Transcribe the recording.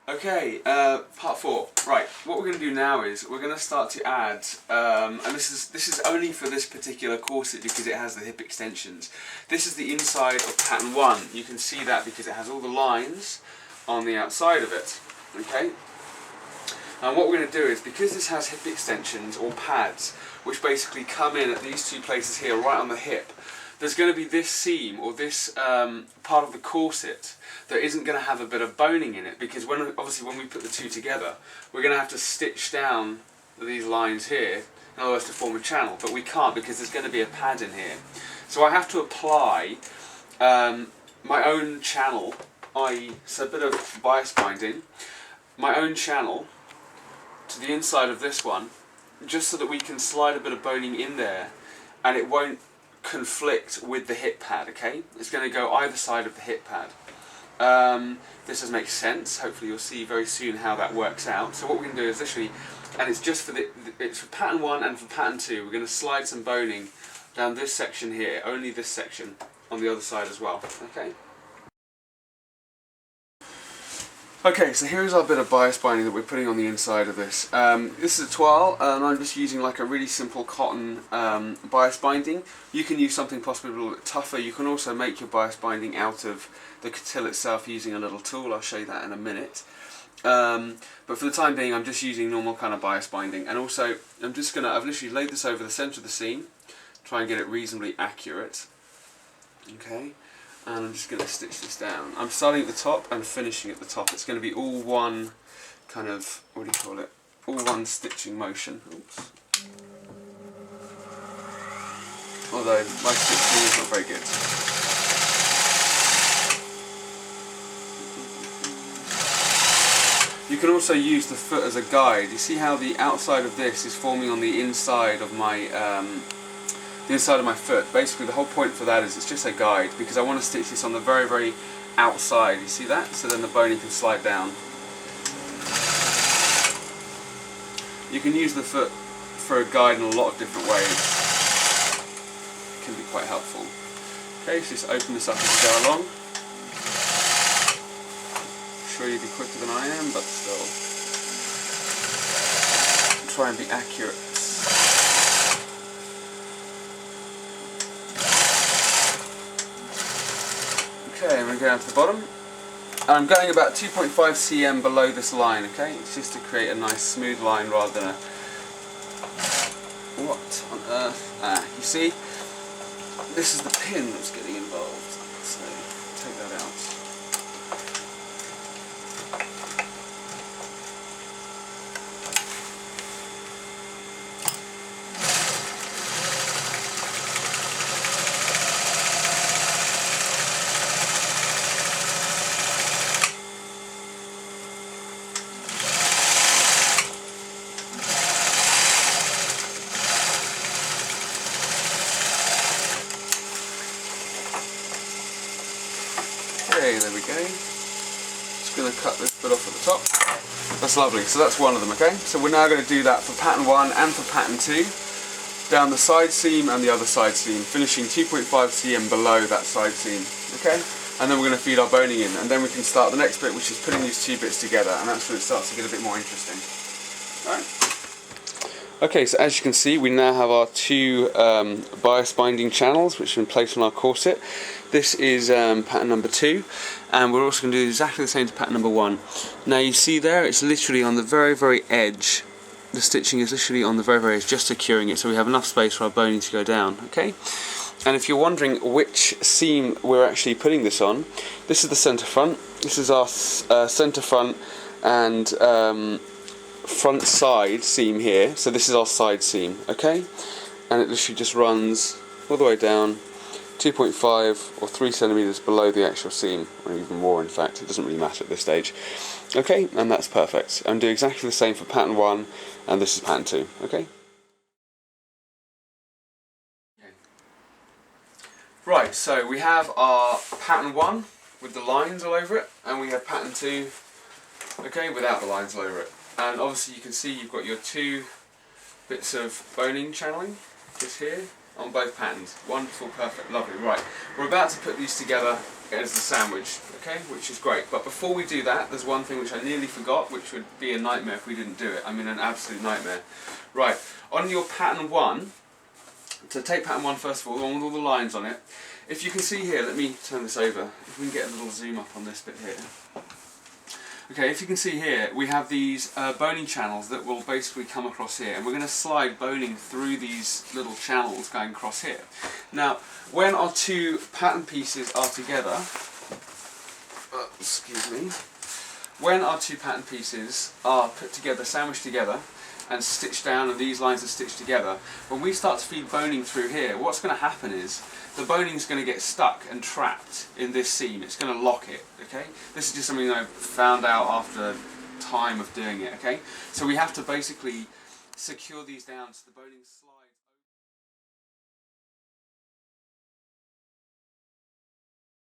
Okay, part 4. Right, what we're going to do now is we're going to start to add, and this is only for this particular corset because it has the hip extensions. This is the inside of pattern 1. You can see that because it has all the lines on the outside of it. Okay. And what we're going to do is, because this has hip extensions or pads, which basically come in at these two places here, right on the hip, there's going to be this seam or this part of the corset that isn't going to have a bit of boning in it, because obviously when we put the two together, we're going to have to stitch down these lines here in order to form a channel, but we can't because there's going to be a pad in here. So I have to apply my own channel, i.e. a bit of bias binding, my own channel to the inside of this one, just so that we can slide a bit of boning in there and it won't conflict with the hip pad. Okay, it's going to go either side of the hip pad. This does make sense. Hopefully you'll see very soon how that works out. So what we're going to do is literally, and it's just for it's for pattern 1 and for pattern 2, we're going to slide some boning down this section here, only this section, on the other side as well. Okay. Okay, so here's our bit of bias binding that we're putting on the inside of this. This is a toile, and I'm just using like a really simple cotton bias binding. You can use something possibly a little bit tougher. You can also make your bias binding out of the cotil itself using a little tool. I'll show you that in a minute. But for the time being, I'm just using normal kind of bias binding. And also, I've literally laid this over the centre of the seam, try and get it reasonably accurate. Okay. And I'm just going to stitch this down. I'm starting at the top and finishing at the top. It's going to be all one kind of, what do you call it? All one stitching motion. Oops. Although my stitching is not very good. You can also use the foot as a guide. You see how the outside of this is forming on the inside of my foot. Basically the whole point for that is it's just a guide, because I want to stitch this on the very, very outside. You see that? So then the boning can slide down. You can use the foot for a guide in a lot of different ways. It can be quite helpful. Okay, so just open this up as you go along. I'm sure you'll be quicker than I am, but still. Try and be accurate. Okay, I'm going to go down to the bottom, and I'm going about 2.5 cm below this line. Okay, it's just to create a nice smooth line rather than a... What on earth? You see, this is the pin that's getting involved, so take that out. Okay, there we go. Just going to cut this bit off at the top. That's lovely. So that's one of them, okay? So we're now going to do that for pattern 1 and for pattern 2. Down the side seam and the other side seam, finishing 2.5 cm below that side seam, okay? And then we're going to feed our boning in, and then we can start the next bit, which is putting these two bits together, and that's when it starts to get a bit more interesting. Alright? Okay, so as you can see, we now have our two bias binding channels which are in place on our corset. This is pattern number 2, and we're also going to do exactly the same to pattern number 1. Now you see there, it's literally on the very, very edge. The stitching is literally on the very, very edge, just securing it, so we have enough space for our boning to go down. Okay. And if you're wondering which seam we're actually putting this on, this is the centre front. This is our centre front and front side seam here. So this is our side seam, okay? And it literally just runs all the way down, 2.5 or 3 centimeters below the actual seam, or even more in fact. It doesn't really matter at this stage. Okay, and that's perfect. And do exactly the same for pattern 1, and this is pattern 2, okay? Right, so we have our pattern 1 with the lines all over it, and we have pattern 2, okay, without the lines all over it. And obviously you can see you've got your two bits of boning channeling just here on both patterns. Wonderful, perfect, lovely. Right, we're about to put these together as the sandwich, okay, which is great. But before we do that, there's one thing which I nearly forgot, which would be a nightmare if we didn't do it. I mean, an absolute nightmare. Right, on your pattern 1, to take pattern 1 first of all, the one with all the lines on it, if you can see here, let me turn this over, if we can get a little zoom up on this bit here. Okay, if you can see here, we have these boning channels that will basically come across here, and we're going to slide boning through these little channels going across here. Now, when our two pattern pieces are together, excuse me, when our two pattern pieces are put together, sandwiched together, and stitched down, and these lines are stitched together, when we start to feed boning through here, what's going to happen is the boning is going to get stuck and trapped in this seam. It's going to lock it, okay? This is just something I found out after time of doing it, okay? So we have to basically secure these down so the boning slides.